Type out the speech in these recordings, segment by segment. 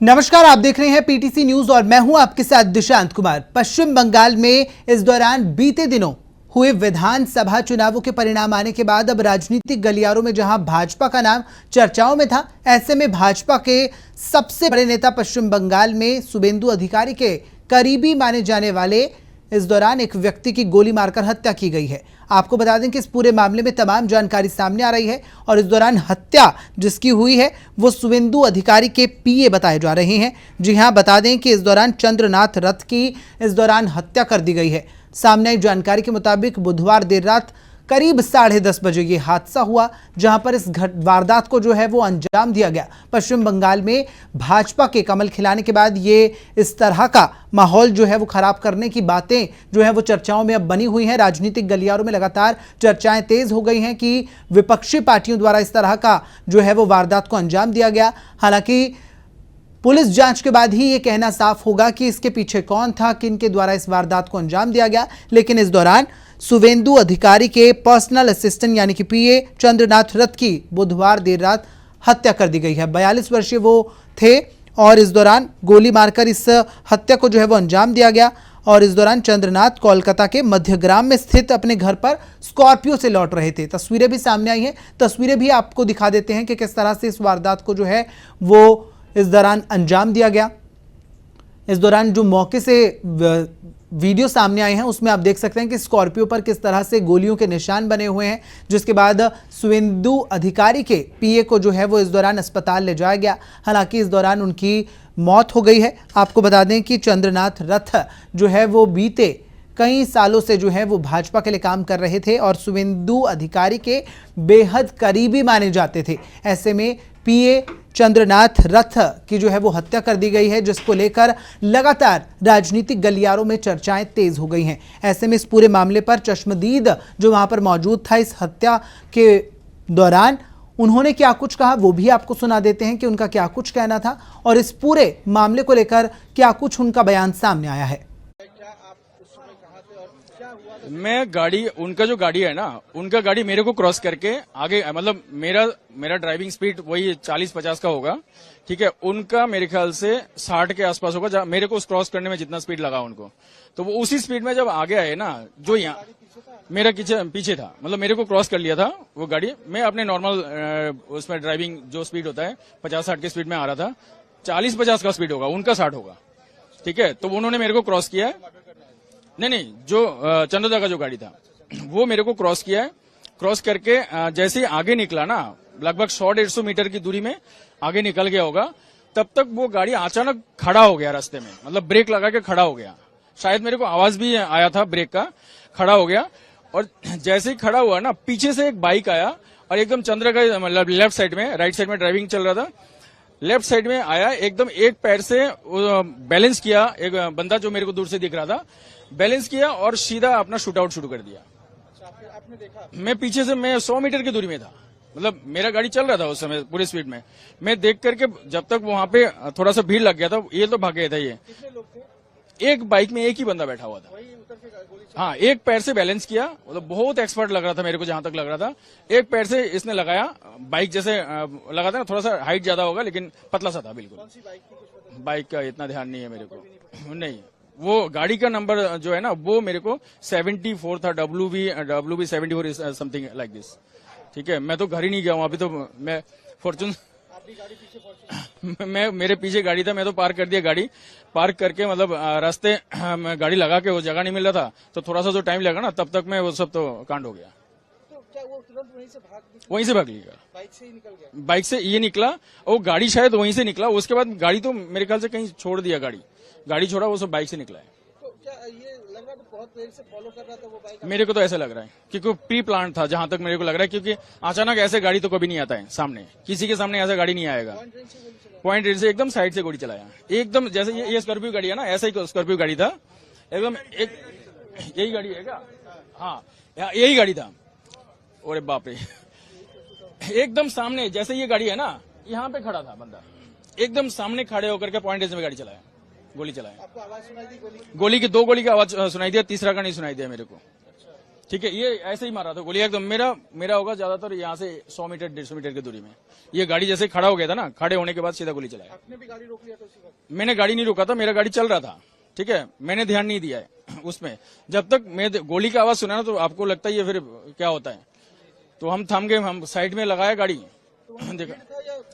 नमस्कार, आप देख रहे हैं पीटीसी न्यूज और मैं हूं आपके साथ दिशांत कुमार। पश्चिम बंगाल में इस दौरान बीते दिनों हुए विधानसभा चुनावों के परिणाम आने के बाद अब राजनीतिक गलियारों में जहां भाजपा का नाम चर्चाओं में था, ऐसे में भाजपा के सबसे बड़े नेता पश्चिम बंगाल में शुभेंदु अधिकारी के करीबी माने जाने वाले इस दौरान एक व्यक्ति की गोली मारकर हत्या की गई है। आपको बता दें कि इस पूरे मामले में तमाम जानकारी सामने आ रही है और इस दौरान हत्या जिसकी हुई है वो शुभेंदु अधिकारी के पीए बताए जा रहे हैं। जी हां, बता दें कि इस दौरान चंद्रनाथ रथ की इस दौरान हत्या कर दी गई है। सामने आई जानकारी के मुताबिक बुधवार देर रात करीब 10:30 बजे ये हादसा हुआ, जहां पर इस वारदात को जो है वो अंजाम दिया गया। पश्चिम बंगाल में भाजपा के कमल खिलाने के बाद ये इस तरह का माहौल जो है वो खराब करने की बातें जो है वो चर्चाओं में अब बनी हुई हैं। राजनीतिक गलियारों में लगातार चर्चाएं तेज हो गई हैं कि विपक्षी पार्टियों द्वारा इस तरह का जो है वो वारदात को अंजाम दिया गया। हालांकि पुलिस जांच के बाद ही ये कहना साफ होगा कि इसके पीछे कौन था, किन के द्वारा इस वारदात को अंजाम दिया गया। लेकिन इस दौरान शुभेंदु अधिकारी के पर्सनल असिस्टेंट यानी कि पीए चंद्रनाथ रथ की बुधवार देर रात हत्या कर दी गई है। 42 वर्षीय वो थे और इस दौरान गोली मारकर इस हत्या को जो है वो अंजाम दिया गया। और इस दौरान चंद्रनाथ कोलकाता के मध्यग्राम में स्थित अपने घर पर स्कॉर्पियो से लौट रहे थे। तस्वीरें भी सामने आई हैं, तस्वीरें भी आपको दिखा देते हैं कि किस तरह से इस वारदात को जो है वो इस दौरान अंजाम दिया गया। इस दौरान जो मौके से वीडियो सामने आए हैं उसमें आप देख सकते हैं कि स्कॉर्पियो पर किस तरह से गोलियों के निशान बने हुए हैं, जिसके बाद शुभेंदु अधिकारी के पीए को जो है वो इस दौरान अस्पताल ले जाया गया। हालांकि इस दौरान उनकी मौत हो गई है। आपको बता दें कि चंद्रनाथ रथ जो है वो बीते कई सालों से जो है वो भाजपा के लिए काम कर रहे थे और शुभेंदु अधिकारी के बेहद करीबी माने जाते थे। ऐसे में पीए चंद्रनाथ रथ की जो है वो हत्या कर दी गई है, जिसको लेकर लगातार राजनीतिक गलियारों में चर्चाएं तेज हो गई हैं। ऐसे में इस पूरे मामले पर चश्मदीद जो वहां पर मौजूद था इस हत्या के दौरान, उन्होंने क्या कुछ कहा वो भी आपको सुना देते हैं कि उनका क्या कुछ कहना था और इस पूरे मामले को लेकर क्या कुछ उनका बयान सामने आया है। मैं गाड़ी, उनका जो गाड़ी है ना, उनका गाड़ी मेरे को क्रॉस करके आगे, मतलब मेरा ड्राइविंग स्पीड वही 40-50 का होगा, ठीक है। उनका मेरे ख्याल से 60 के आसपास होगा। मेरे को क्रॉस करने में जितना स्पीड लगा उनको, तो वो उसी स्पीड में जब आगे आए ना, जो यहाँ मेरा पीछे था, मतलब मेरे को क्रॉस कर लिया था वो गाड़ी। मैं अपने नॉर्मल उसमें ड्राइविंग जो स्पीड होता है 50-60 की स्पीड में आ रहा था। 40-50 का स्पीड होगा, उनका 60 होगा, ठीक है। तो उन्होंने मेरे को क्रॉस किया है। नहीं, जो चंद्रदा का जो गाड़ी था वो मेरे को क्रॉस किया है। क्रॉस करके जैसे ही आगे निकला ना, लगभग 100-150 मीटर की दूरी में आगे निकल गया होगा, तब तक वो गाड़ी अचानक खड़ा हो गया रास्ते में, मतलब ब्रेक लगा के खड़ा हो गया। शायद मेरे को आवाज भी आया था ब्रेक का, खड़ा हो गया। और जैसे ही खड़ा हुआ ना, पीछे से एक बाइक आया और एकदम चंद्र का मतलब लेफ्ट साइड में, राइट साइड में ड्राइविंग चल रहा था, लेफ्ट साइड में आया, एकदम एक पैर से बैलेंस किया। एक बंदा जो मेरे को दूर से दिख रहा था, बैलेंस किया और सीधा अपना शूट आउट शुरू कर दिया। आपने देखा? मैं पीछे से, मैं 100 मीटर की दूरी में था, मतलब मेरा गाड़ी चल रहा था उस समय पूरी स्पीड में। मैं देख करके जब तक वहां पे थोड़ा सा भीड़ लग गया था, ये तो भाग गया था। ये कितने लोग थे? एक बाइक में एक ही बंदा बैठा हुआ था। हाँ, एक पैर से बैलेंस किया, मतलब बहुत एक्सपर्ट लग रहा था मेरे को, जहां तक लग रहा था। एक पैर से इसने लगाया, बाइक जैसे लगा था ना, थोड़ा सा हाइट ज्यादा होगा लेकिन पतला सा था बिल्कुल। कौन सी बाइक का इतना ध्यान नहीं है मेरे को। नहीं, वो गाड़ी का नंबर जो है ना, वो मेरे को 74 था, WV 74 समथिंग लाइक दिस, ठीक है। मैं तो घर ही नहीं गया हूँ अभी, तो मैं फॉर्चून मैं मेरे पीछे गाड़ी था, मैं तो पार्क कर दिया गाड़ी। पार्क करके मतलब रास्ते में गाड़ी लगा के वो जगह नहीं मिल रहा था, तो थोड़ा सा जो टाइम लगा ना, तब तक मैं वो सब तो कांड हो गया। तो क्या वो तुरंत वहीं से भाग लिया? बाइक से ही निकल गया? बाइक से ये निकला, और गाड़ी शायद वहीं से निकला। उसके बाद गाड़ी तो मेरे ख्याल से कहीं छोड़ दिया, गाड़ी छोड़ा, वो सब बाइक से निकला है। तो क्या ये लग रहा है बहुत देर से फॉलो कर रहा था वो बाइक? मेरे को तो ऐसा लग रहा है, क्योंकि प्री प्लान था, जहां तक मेरे को लग रहा है। क्योंकि अचानक ऐसे गाड़ी तो कभी नहीं आता है सामने, किसी के सामने ऐसा गाड़ी नहीं आएगा। पॉइंट रेंज से एकदम साइड से गोली चलाया, एकदम जैसे ये स्कॉर्पियो गाड़ी है ना, ऐसा ही स्कॉर्पियो गाड़ी था एकदम। एक यही गाड़ी है क्या? हाँ, यही गाड़ी था। अरे बाप रे, एकदम सामने जैसे ये गाड़ी है ना, यहाँ पे खड़ा था बंदा, एकदम सामने खड़े होकर के पॉइंट रेंज में गाड़ी चलाया, गोली चलाया। आपको आवाज सुनाई दी? गोली की 2 गोली की आवाज सुनाई दिया, तीसरा का नहीं सुनाई दिया मेरे को। ठीक है, ये ऐसे ही मारा था गोली एकदम। मेरा होगा ज्यादातर यहाँ से 100 मीटर 150 मीटर की दूरी में। ये गाड़ी जैसे खड़ा हो गया था ना, खड़े होने के बाद सीधा गोली चलाया। आपने भी गाड़ी रोक लिया था उसी वक्त? मैंने गाड़ी नहीं रोका था, मेरा गाड़ी चल रहा था, ठीक है, मैंने ध्यान नहीं दिया है उसमें। जब तक मैं गोली का आवाज सुना ना, तो आपको लगता है ये फिर क्या होता है, तो हम थम गए, हम साइड में लगाया गाड़ी। देखा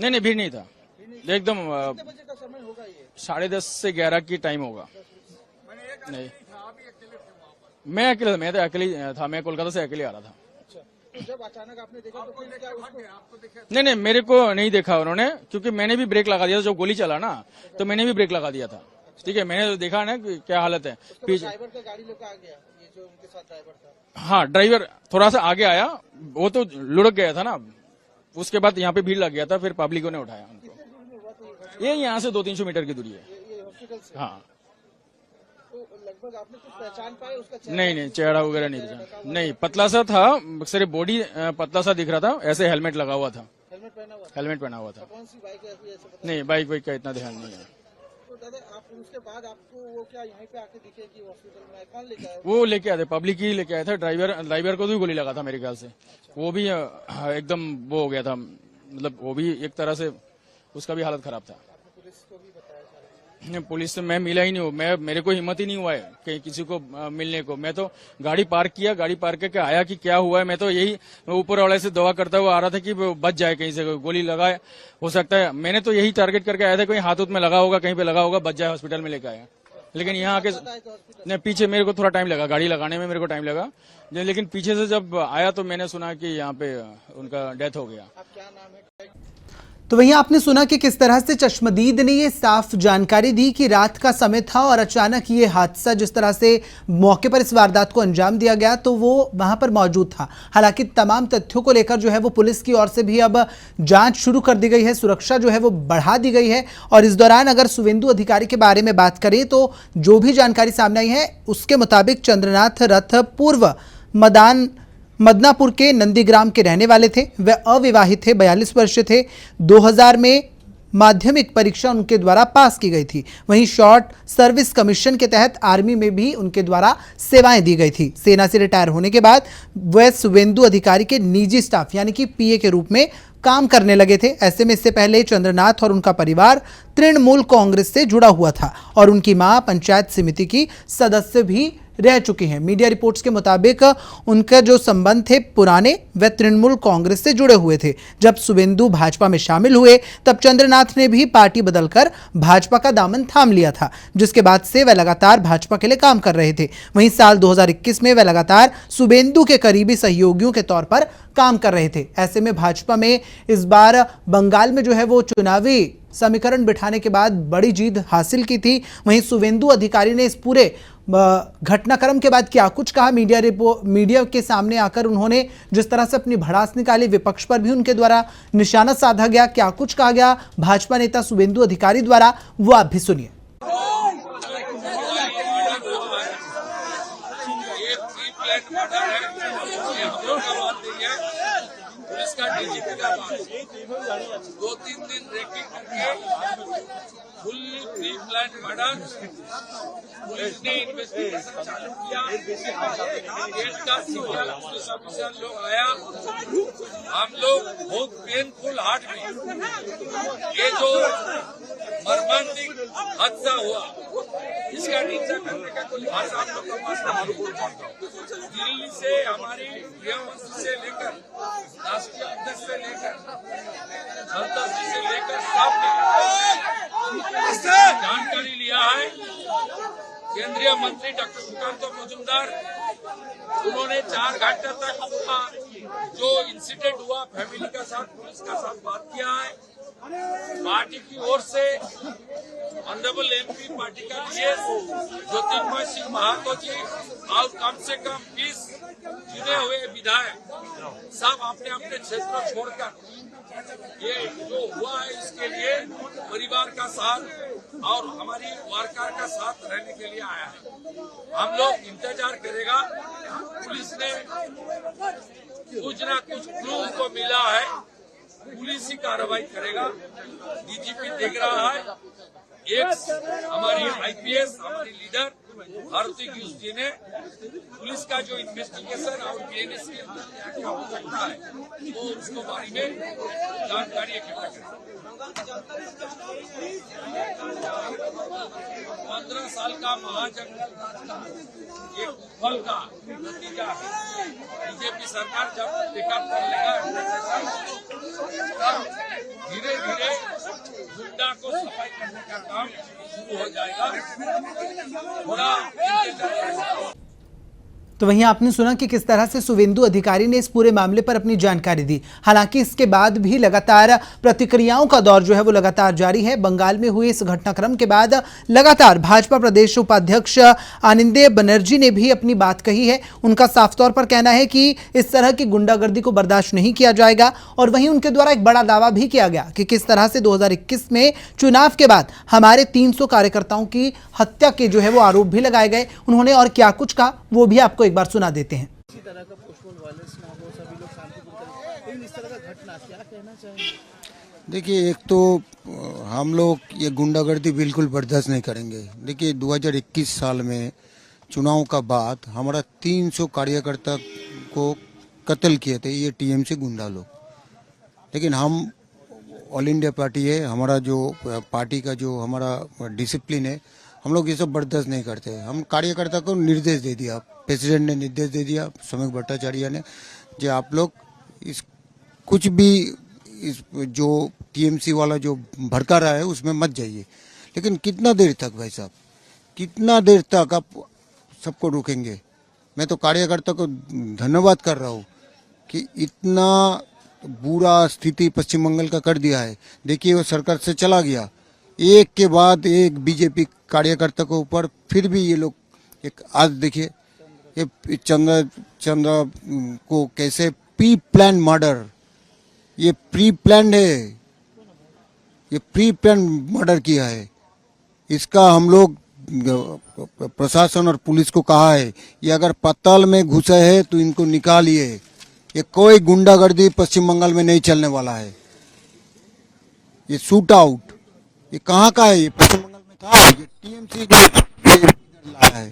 नहीं, भीड़ नहीं था एकदम। कितने बजे का समय होगा ये? 10:30 से 11 की टाइम होगा। नहीं, मैं अकेले, मैं तो अकेले था, मैं कोलकाता से अकेले आ रहा था। अच्छा, तो जब अचानक आपने देखा तो फिर क्या उसको? नहीं, मेरे को नहीं देखा उन्होंने, क्योंकि मैंने भी ब्रेक लगा दिया था। जब गोली चला ना, तो मैंने भी ब्रेक लगा दिया था। ठीक है, मैंने देखा ना कि क्या हालत है पीछे। ड्राइवर का गाड़ी लेकर आ गया, ये जो उनके साथ ड्राइवर था? हाँ, ड्राइवर थोड़ा सा आगे आया, वो तो लुढ़क गया था ना। उसके बाद यहाँ पे भीड़ लग गया था, फिर पब्लिकों ने उठाया उनको। ये यहाँ से 200-300 मीटर की दूरी है। ये हॉस्पिटल से? हाँ। तो लगभग आपने कुछ पहचान पाए उसका चेहरा? नहीं, चेहरा वगैरह नहीं था। नहीं, पतला सा था, सिर्फ बॉडी पतला सा दिख रहा था, ऐसे हेलमेट लगा हुआ था। हेलमेट पहना हुआ था? हेलमेट पहना हुआ था। कौन सी बाइक है ऐसे पता? नहीं, बाइक वाइक का इतना ध्यान नहीं है। तो दादा, आप उसके बाद आपको वो क्या यहीं पे आके दिखे कि हॉस्पिटल में? कौन लेके आया? वो लेके आए थे, पब्लिक ही लेके आए थे। ड्राइवर को भी गोली लगा था मेरे ख्याल से। वो भी एकदम वो हो गया था, मतलब वो भी एक तरह से उसका भी हालत खराब था। आपने पुलिस को भी बताया सारा? पुलिस से मैं मिला ही नहीं हूँ, मेरे को हिम्मत ही नहीं हुआ है कहीं किसी को मिलने को। मैं तो गाड़ी पार्क किया, गाड़ी पार्क करके आया कि क्या हुआ है। मैं तो यही ऊपर वाले से दुआ करता हुआ आ रहा था कि वो बच जाए, कहीं से गोली लगाए, हो सकता है। मैंने तो यही टारगेट करके आया था, कहीं हाथ में लगा होगा, कहीं पे लगा होगा, बच जाए, हॉस्पिटल में लेके आया। लेकिन यहाँ आके नहीं, पीछे मेरे को थोड़ा टाइम लगा, गाड़ी लगाने में मेरे को टाइम लगा। लेकिन पीछे से जब आया तो मैंने सुना कि यहाँ पे उनका डेथ हो गया। आप क्या नाम है? तो वहीं आपने सुना कि किस तरह से चश्मदीद ने ये साफ जानकारी दी कि रात का समय था और अचानक ये हादसा, जिस तरह से मौके पर इस वारदात को अंजाम दिया गया, तो वो वहां पर मौजूद था। हालांकि तमाम तथ्यों को लेकर जो है वो पुलिस की ओर से भी अब जांच शुरू कर दी गई है, सुरक्षा जो है वो बढ़ा दी गई है। और इस दौरान अगर शुभेंदु अधिकारी के बारे में बात करें तो जो भी जानकारी सामने आई है उसके मुताबिक चंद्रनाथ रथ पूर्व मदनापुर के नंदीग्राम के रहने वाले थे। वे अविवाहित थे, 42 वर्ष थे। 2000 में माध्यमिक परीक्षा उनके द्वारा पास की गई थी। वहीं शॉर्ट सर्विस कमीशन के तहत आर्मी में भी उनके द्वारा सेवाएं दी गई थी। सेना से रिटायर होने के बाद वे शुभेंदु अधिकारी के निजी स्टाफ यानी कि पीए के रूप में काम करने लगे थे। ऐसे में इससे पहले चंद्रनाथ और उनका परिवार तृणमूल कांग्रेस से जुड़ा हुआ था और उनकी मां पंचायत समिति की सदस्य भी रह चुकी हैं। मीडिया रिपोर्ट्स के मुताबिक उनका जो संबंध थे पुराने, वे तृणमूल कांग्रेस से जुड़े हुए थे। जब शुभेंदु भाजपा में शामिल हुए तब चंद्रनाथ ने भी पार्टी बदलकर भाजपा का दामन थाम लिया था, जिसके बाद से वे लगातार भाजपा के लिए काम कर रहे थे। वहीं साल 2021 में वे लगातार शुभेंदु के करीबी सहयोगियों के तौर पर काम कर रहे थे। ऐसे में भाजपा में इस बार बंगाल में जो है वो चुनावी समीकरण बिठाने के बाद बड़ी जीत हासिल की थी। वहीं शुभेंदु अधिकारी ने इस पूरे घटनाक्रम के बाद क्या कुछ कहा, मीडिया के सामने आकर उन्होंने जिस तरह से अपनी भड़ास निकाली, विपक्ष पर भी उनके द्वारा निशाना साधा गया, क्या कुछ कहा गया भाजपा नेता शुभेंदु अधिकारी द्वारा, वो आप भी सुनिए। पुलिस का डीजीपी का बात 2-3 दिन रेकी करके fully pre plan murder police ने इन्वेस्टिगेशन चालू किया। गेट का सीनियर पुलिस ऑफिसर लोग आया, हम लोग बहुत पेनफुल हार्ट में ये जो मर्मांतिक हादसा हुआ इसका निंदा करने का कोई भाषा हम लोग का पास नहीं। दिल्ली से हमारी गृहमंत्री से लेकर राष्ट्रीय अध्यक्ष से लेकर संसद जी से लेकर सबने जानकारी लिया है। केंद्रीय मंत्री डॉक्टर सुकांत मजूमदार, उन्होंने 4 घंटे तक पूरा जो इंसिडेंट हुआ फैमिली के साथ, पुलिस के साथ बात किया है। पार्टी की ओर से ऑनरेबल एमपी पार्टी का जीएस ज्योतिर्मय सिंह महातो जी और कम से कम 20 चुने हुए विधायक सब अपने अपने क्षेत्र छोड़कर ये जो हुआ है इसके लिए परिवार का साथ और हमारी वार्कर का साथ रहने के लिए आया है। हम लोग इंतजार करेगा, पुलिस ने कुछ ना कुछ क्लू को मिला है, पुलिस ही कार्रवाई करेगा। डीजीपी देख रहा है, एक हमारी आईपीएस हमारी लीडर आरती गिल जी ने पुलिस का जो इन्वेस्टिगेशन और बीएनएस के अंदर क्या हो सकता है वो उसको बारे में जानकारी इकट्ठा करें। 15 साल का महाजंगल राज का ये कुफल का नतीजा है। बीजेपी सरकार जब पिकअप कर लेगा धीरे धीरे गुंडा को सफाई करने का काम शुरू हो जाएगा। पूरा तो वहीं आपने सुना कि किस तरह से शुवेंदु अधिकारी ने इस पूरे मामले पर अपनी जानकारी दी। हालांकि इसके बाद भी लगातार प्रतिक्रियाओं का दौर जो है वो लगातार जारी है। बंगाल में हुए इस घटनाक्रम के बाद लगातार भाजपा प्रदेश उपाध्यक्ष आनंदे बनर्जी ने भी अपनी बात कही है। उनका साफ तौर पर कहना है कि इस तरह की गुंडागर्दी को बर्दाश्त नहीं किया जाएगा। और वहीं उनके द्वारा एक बड़ा दावा भी किया गया कि किस तरह से 2021 में चुनाव के बाद हमारे 300 कार्यकर्ताओं की हत्या के जो है वो आरोप भी लगाए गए। उन्होंने और क्या कुछ कहा वो भी आपको एक बार सुना देते हैं। इसी तरह का पोस्टपोल वायलेंस ना हो, सभी लोग शांतिपूर्ण करें, लेकिन इस तरह का घटना क्या कहना चाहेंगे? देखिए, एक तो हम लोग ये गुंडागर्दी बिल्कुल बर्दाश्त नहीं करेंगे। देखिए, 2021 साल में चुनाव का बाद हमारा 300 कार्यकर्ता को कत्ल किए थे ये टीएमसी गुंडा लोग। लेकिन हम ऑल इंडिया पार्टी है, हमारा जो पार्टी का जो हमारा डिसिप्लिन है, हम लोग ये सब बर्दाश्त नहीं करते। हम कार्यकर्ता को निर्देश दे दिया, प्रेसिडेंट ने निर्देश दे दिया, सौमिक भट्टाचार्य ने, जो आप लोग इस कुछ भी इस जो टीएमसी वाला जो भड़का रहा है उसमें मत जाइए। लेकिन कितना देर तक भाई साहब, कितना देर तक आप सबको रोकेंगे? मैं तो कार्यकर्ता को धन्यवाद कर रहा हूँ कि इतना बुरा स्थिति पश्चिम बंगाल का कर दिया है। देखिए, वो सरकार से चला गया, एक के बाद एक बीजेपी कार्यकर्ता के ऊपर फिर भी ये लोग एक आज देखिए ये चंद्र को कैसे प्री प्लान मर्डर, ये प्री प्लान है, ये प्री प्लान मर्डर किया है। इसका हम लोग प्रशासन और पुलिस को कहा है ये अगर पताल में घुसे है तो इनको निकालिए। ये कोई गुंडागर्दी पश्चिम बंगाल में नहीं चलने वाला है। ये शूट आउट ये कहाँ का है? ये पश्चिम बंगाल में कहाँ है? ये टीएमसी जो लाया है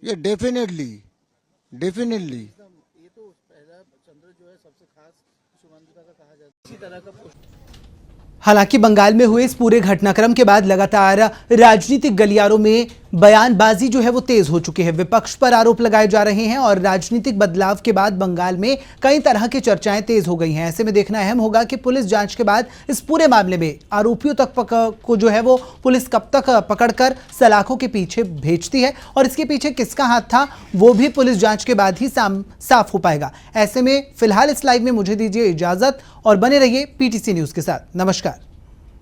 ये डेफिनेटली ये तो पहला चंद्र जो है सबसे खास शुभांगिता का कहा जाता है। इसी तरह का हालांकि बंगाल में हुए इस पूरे घटनाक्रम के बाद लगातार राजनीतिक गलियारों में बयानबाजी जो है वो तेज हो चुकी है। विपक्ष पर आरोप लगाए जा रहे हैं और राजनीतिक बदलाव के बाद बंगाल में कई तरह की चर्चाएं तेज हो गई हैं। ऐसे में देखना अहम होगा कि पुलिस जांच के बाद इस पूरे मामले में आरोपियों तक को जो है वो पुलिस कब तक पकड़कर सलाखों के पीछे भेजती है और इसके पीछे किसका हाथ था वो भी पुलिस जांच के बाद ही साफ हो पाएगा। ऐसे में फिलहाल इस लाइव में मुझे दीजिए इजाजत और बने रहिए पीटीसी न्यूज के साथ। नमस्कार।